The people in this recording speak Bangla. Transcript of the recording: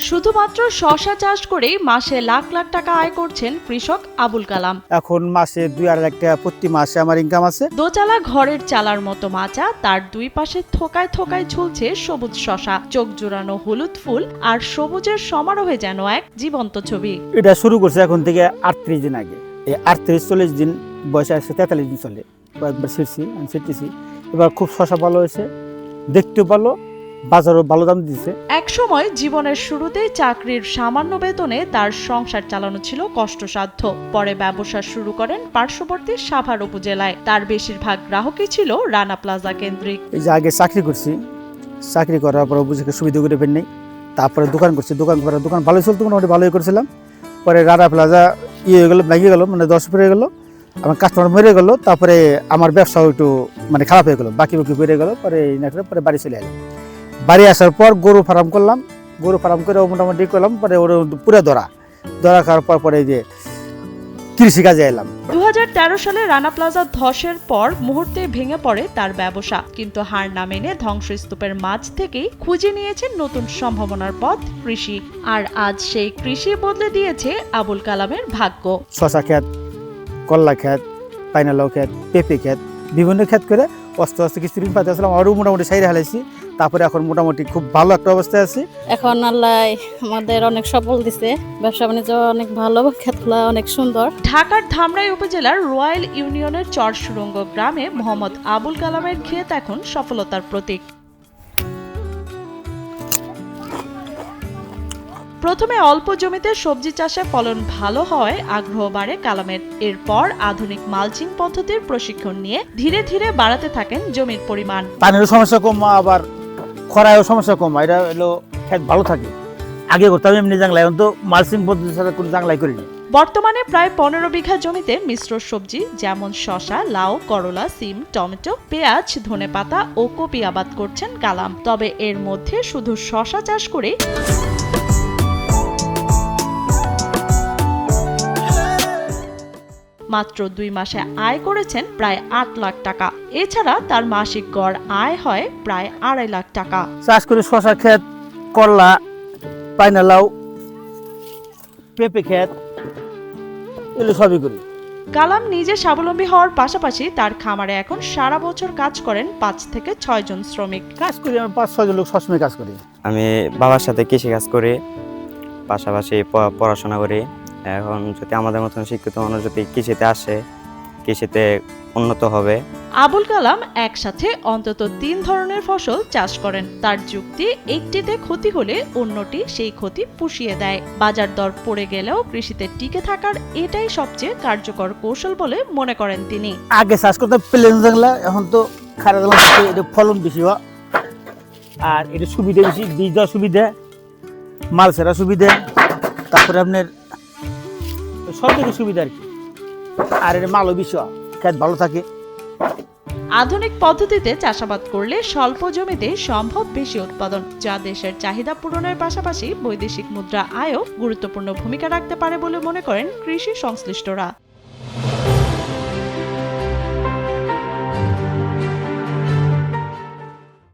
শুধুমাত্র শশা চাষ করেই মাসে লাখ লাখ টাকা আয় করছেন কৃষক আবুল কালাম। এখন মাসে 2-2.5 লাখ টাকা প্রতি মাসে আমার ইনকাম আছে। দোচালা ঘরের চালার মতো মাচা, তার দুই পাশে থোকায় থোকায় ঝুলছে সবুজ শশা, চোখ জোড়ানো হলুদ ফুল আর সবুজের সমারোহে যেন এক জীবন্ত ছবি। এটা শুরু করছে এখন থেকে 38 দিন আগে। এই 38-40 দিন বয়সে আসছে, 43 দিন চলে। কয়েকবার ছিটতেছি। এবার খুব শশা ভালো হয়েছে, দেখতেও ভালো, বাজারও ভালো দাম দিচ্ছে। এক সময় জীবনের শুরুতেই চাকরির সামান্য বেতনে তার সংসার চালানো ছিল কষ্টসাধ্য। পরে ব্যবসা শুরু করেন পার্শ্ববর্তী সাভার উপজেলায়। তার বেশিরভাগ গ্রাহকই ছিল রানা প্লাজা কেন্দ্রিক। এই যে আগে চাকরি করছি, চাকরি করার পর বুঝে সুবিধা করে পেন নেই। তারপরে দোকান করছি, দোকান ভালোই চলতো, মোটামুটি ভালোই করেছিলাম। পরে রানা প্লাজা হয়ে গেলো, ভেঙে গেলো, মানে 10 পড়ে গেলো, আমার কাস্টমার মরে গেলো। তারপরে আমার ব্যবসাও একটু খারাপ হয়ে গেলো, বাকি বেড়ে গেলো। পরে পরে বাড়ি চলে এলাম। বাড়ি আসার পর গরু ফার্ম করলাম, গরু ফার্ম করে মোটামুটি করলাম। পরে ওর পুরো ধরা খাওয়ার পর পরে যে কৃষিকাজে এলাম। 2013 সালে রানা প্লাজা ধসের পর মুহূর্তে ভেঙে পড়ে তার ব্যবসা, কিন্তু হার না মেনে ধ্বংসস্তূপের মাঝ থেকেই খুঁজে নিয়েছেন নতুন সম্ভাবনার পথ কৃষি। আর আজ সেই কৃষি বদলে দিয়েছে আবুল কালামের ভাগ্য। শশা ক্ষেত, কল্লা ক্ষেত, পাইনালাও ক্ষেত, পেঁপে ক্ষেত, বিভিন্ন ক্ষেত করে আস্তে আস্তে কিছু ঋণ পাতে আসলাম। আরও মোটামুটি সাইরে হালাইছি। তারপরে এখন মোটামুটি খুব ভালো একটা অবস্থায় আছি। এখন আল্লাহ আমাদের অনেক সফল দিছে, ব্যবসা বাণিজ্য অনেক ভালো, ক্ষেতগুলো অনেক সুন্দর। ঢাকার ধামরাই উপজেলার রয়্যাল ইউনিয়নের চরসুরঙ্গ গ্রামে মোহাম্মদ আবুল কালামের ক্ষেত এখন সফলতার প্রতীক। প্রথমে অল্প জমিতে সবজি চাষে ফলন ভালো হয় আগ্রহ বাড়ে কালামের। এরপর আধুনিক মালচিং পদ্ধতির প্রশিক্ষণ নিয়ে ধীরে ধীরে বাড়াতে থাকেন জমির পরিমাণ। পানিরও সমস্যা কম, আবার খরায়ও সমস্যা কম। এটা হলো ক্ষেত ভালো থাকে। আগে করতাম এমনি জাংলা, এখন তো মালচিং পদ্ধতির সাথে কোনো জাংলাই করিনি। বর্তমানে প্রায় 15 বিঘা জমিতে মিশ্র সবজি যেমন শসা, লাউ, করলা, সিম, টমেটো, পেঁয়াজ, ধনেপাতা ও কপি আবাদ করছেন কালাম। তবে এর মধ্যে শুধু শসা চাষ করে মাত্র 2 মাসে আয় করেছেন প্রায় 8 লাখ টাকা। এছাড়া তার মাসিক গড় আয় হয় প্রায় 2.5 লাখ টাকা। চাষ করে শশা ক্ষেত, করলা, পাইনালাও, পেঁপে ক্ষেত, এগুলো সবই করি। কালাম নিজে স্বাবলম্বী হওয়ার পাশাপাশি তার খামারে এখন সারা বছর কাজ করেন 5 থেকে 6 জন শ্রমিক। কাজ করি আমি 5-6 জন লোক সবসময় কাজ করি। আমি বাবার সাথে কৃষি কাজ করি, পাশাপাশি পড়াশোনা করি। এখন যদি আমাদের মতন শিক্ষিত মানুষ যদি কৃষিতে আসে, কৃষিতে উন্নত হবে। আবুল কালাম একসাথে অন্তত 3 ধরনের ফসল চাষ করেন। তার যুক্তি, একটিতে ক্ষতি হলে অন্যটি সেই ক্ষতি পুষিয়ে দেয়। বাজার দর পড়ে গেলেও কৃষিতে টিকে থাকার এটাই সবচেয়ে কার্যকর কৌশল বলে মনে করেন তিনি। আগে চাষ করতে প্লেন জাংলা, এখন তো খারাপ জাংলা, এটা ফলন বেশি হয় আর এটা সুবিধা বেশি, বীজ দেওয়ার সুবিধা, মাল ছেড়া সুবিধা, তারপরে আপনার সব থেকে সুবিধা আর কি। আর এটা মালও বেশি হয়, ক্ষেত ভালো থাকে। আধুনিক পদ্ধতিতে চাষাবাদ করলে স্বল্প জমিতে সম্ভব বেশি উৎপাদন, যা দেশের চাহিদা পূরণের পাশাপাশি বৈদেশিক মুদ্রা আয়ও গুরুত্বপূর্ণ ভূমিকা রাখতে পারে বলে মনে করেন কৃষি সংশ্লিষ্টরা।